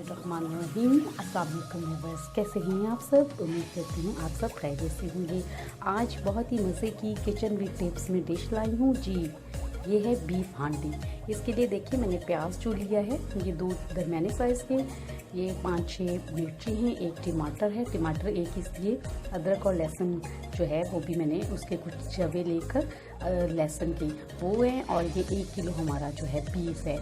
बिस्मिल्लाहिर्रहमानिर्रहीम। अस्सलाम वालेकुम व्यूअर्स, कैसे हैं आप सब? उम्मीद करती हूँ आप सब खैरियत से होंगे। आज बहुत ही मज़े की किचन विद टिप्स में डिश लाई हूँ जी। ये है बीफ हांडी। इसके लिए देखिए मैंने प्याज चुन लिया है, ये 2 दरमियाने साइज़ के, ये 5-6 मिर्ची हैं, 1 टमाटर है, टमाटर एक इसलिए, अदरक और लहसुन जो है वो भी मैंने उसके कुछ जवे लेकर लहसुन के वो हैं, और ये 1 किलो हमारा जो है बीफ है।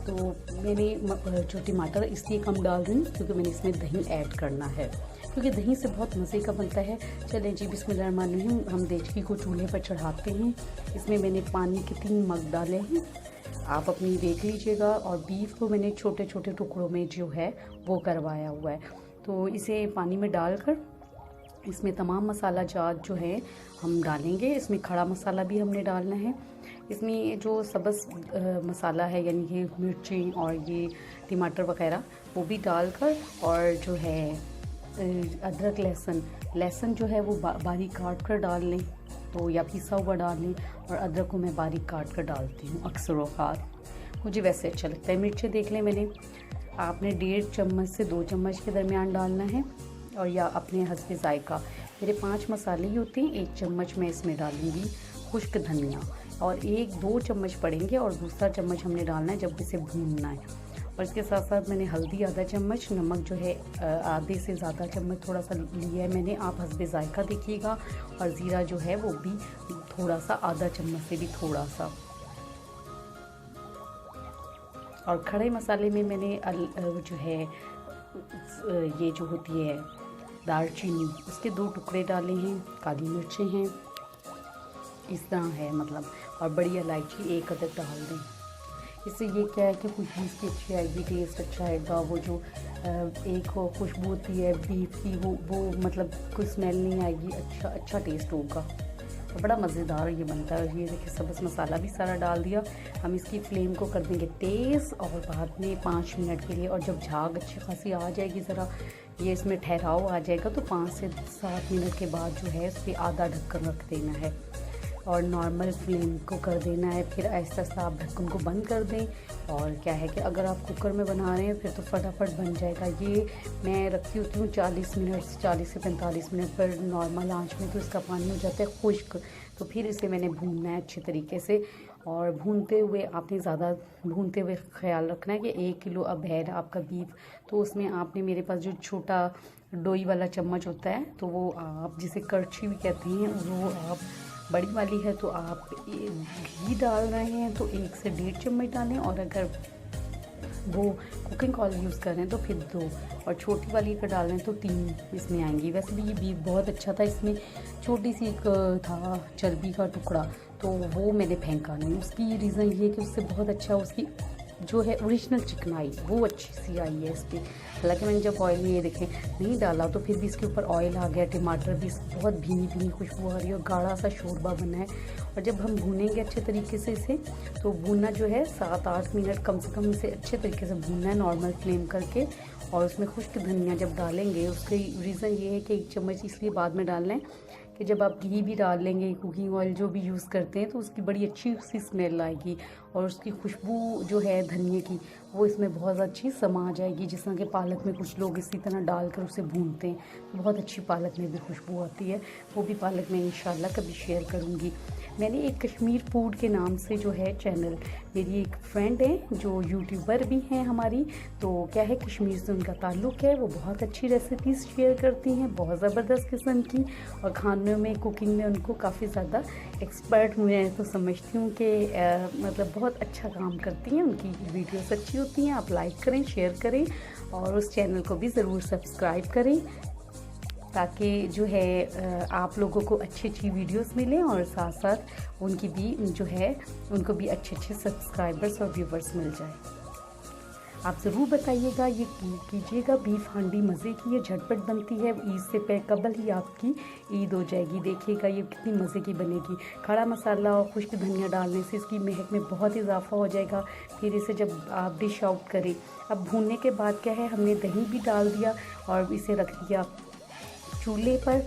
तो मैंने जो टमाटर इसलिए कम डाल रही हूँ क्योंकि मैंने इसमें दही ऐड करना है, क्योंकि दही से बहुत मज़े का बनता है। चलें जी, बिस्मिल्लाहिर्रहमानिर्रहीम, हम देचकी को चूल्हे पर चढ़ाते हैं। इसमें मैंने पानी के 3 मग डाले हैं, आप अपनी देख लीजिएगा। और बीफ को मैंने छोटे छोटे टुकड़ों में जो है वो करवाया हुआ है। तो इसे पानी में डालकर इसमें तमाम मसाला जात जो है हम डालेंगे। इसमें खड़ा मसाला भी हमने डालना है। इसमें जो सब्ज़ मसाला है, यानी कि मिर्ची और ये टमाटर वगैरह, वो भी डालकर, और जो है अदरक लहसुन जो है वो बारीक काट कर डाल लें, तो या पिसा हुआ डाल लें। और अदरक को मैं बारीक काट कर डालती हूँ अक्सर औक़ात, मुझे वैसे अच्छा लगता है। मिर्ची देख लें मैंने, आपने 1.5 चम्मच से 2 चम्मच के दरमियान डालना है, और या अपने हस्बे ज़ायक़ा। मेरे 5 मसाले ही होते हैं। 1 चम्मच मैं इसमें डालूँगी खुश्क धनिया, और 1-2 चम्मच पड़ेंगे, और दूसरा चम्मच हमने डालना है जब इसे भूनना है। और इसके साथ साथ मैंने हल्दी आधा चम्मच, नमक जो है आधे से ज़्यादा चम्मच थोड़ा सा लिया है मैंने, आप हस्बे ज़ायक़ा देखिएगा। और ज़ीरा जो है वो भी थोड़ा सा, आधा चम्मच से भी थोड़ा सा। और खड़े मसाले में मैंने जो है ये जो होती है दालचीनी, उसके 2 टुकड़े डाले हैं, काली मिर्चें हैं, इस तरह है मतलब, और बड़ी इलायची 1 अदद डाल दें। इससे ये क्या है कि खुशबू इसकी अच्छी आएगी, टेस्ट अच्छा आएगा। वो जो एक खुशबू होती है बीफ की, वो मतलब कोई स्मेल नहीं आएगी, अच्छा टेस्ट होगा, तो बड़ा मज़ेदार ये बनता है। ये देखिए सब्ज़ मसाला भी सारा डाल दिया। हम इसकी फ्लेम को कर देंगे तेज़, और बाद में 5 मिनट के लिए, और जब झाग अच्छी खासी आ जाएगी, ज़रा ये इसमें ठहराव आ जाएगा, तो 5 से 7 मिनट के बाद जो है इस पर आधा ढक्कन रख देना है, और नॉर्मल फ्लेम को कर देना है। फिर आहिस्ता आहिस्ता आप ढक्कन को बंद कर दें। और क्या है कि अगर आप कुकर में बना रहे हैं फिर तो फटाफट बन जाएगा। ये मैं रखती होती हूँ 40 से 45 मिनट पर नॉर्मल आंच में, तो इसका पानी हो जाता है खुश्क। तो फिर इसे मैंने भूनना है अच्छे तरीके से, और भूनते हुए आपने ज़्यादा भूनते हुए ख़्याल रखना है कि 1 किलो अब है आपका बीफ, तो उसमें आपने, मेरे पास जो छोटा डोई वाला चम्मच होता है, तो वो आप जिसे करछी भी कहते हैं, वो आप बड़ी वाली है तो आप घी डाल रहे हैं तो 1 से 1.5 चम्मच डालें, और अगर वो कुकिंग ऑयल यूज़ कर रहे हैं तो फिर 2, और छोटी वाली का डाल रहे हैं तो 3 इसमें आएंगी। वैसे भी ये बीफ बहुत अच्छा था, इसमें छोटी सी एक था चर्बी का टुकड़ा, तो वो मैंने फेंका नहीं। उसकी रीज़न ये कि उससे बहुत अच्छा उसकी जो है ओरिजिनल चिकनाई वो अच्छी सी आई है इस पर। हालांकि मैंने जब ऑयल में ये देखें नहीं डाला, तो फिर भी इसके ऊपर ऑयल आ गया। टमाटर भी बहुत भीनी खुशबू आ रही है, और गाढ़ा सा शोरबा बना है। और जब हम भूनेंगे अच्छे तरीके से इसे, तो भूनना जो है 7-8 मिनट कम से कम इसे अच्छे तरीके से भूनना है नॉर्मल फ्लेम करके। और उसमें खुश्क धनिया जब डालेंगे, उसकी रीज़न ये है कि 1 चम्मच इसलिए बाद में डालना है कि जब आप घी भी डाल लेंगे, कुकिंग ऑयल जो भी यूज़ करते हैं, तो उसकी बड़ी अच्छी सी स्मेल आएगी, और उसकी खुशबू जो है धनिए की वो इसमें बहुत अच्छी समा जाएगी। जिस तरह के पालक में कुछ लोग इसी तरह डालकर उसे भूनते हैं, तो बहुत अच्छी पालक में भी खुशबू आती है। वो भी पालक में इंशाल्लाह कभी शेयर करूँगी। मैंने एक कश्मीर फूड के नाम से जो है चैनल, मेरी एक फ्रेंड है जो यूट्यूबर भी हैं हमारी, तो क्या है कश्मीर से उनका ताल्लुक़ है। वो बहुत अच्छी रेसिपीज़ शेयर करती हैं, बहुत ज़बरदस्त किस्म की, और खानों में, कुकिंग में उनको काफ़ी ज़्यादा एक्सपर्ट मैं तो समझती हूँ कि मतलब बहुत अच्छा काम करती हैं। उनकी वीडियोस अच्छी होती हैं, आप लाइक करें, शेयर करें, और उस चैनल को भी ज़रूर सब्सक्राइब करें, ताकि जो है आप लोगों को अच्छी वीडियोस मिलें, और साथ साथ उनकी भी जो है उनको भी अच्छे सब्सक्राइबर्स और व्यूवर्स मिल जाए। आप ज़रूर बताइएगा, ये कीजिएगा। बीफ हांडी मज़े की है, झटपट बनती है, ईद से कबल ही आपकी ईद हो जाएगी। देखिएगा ये कितनी मज़े की बनेगी। खड़ा मसाला और खुश्क धनिया डालने से इसकी महक में बहुत इजाफा हो जाएगा। फिर इसे जब आप डिश आउट करें, अब भूनने के बाद क्या है, हमने दही भी डाल दिया और इसे रख दिया चूल्हे पर,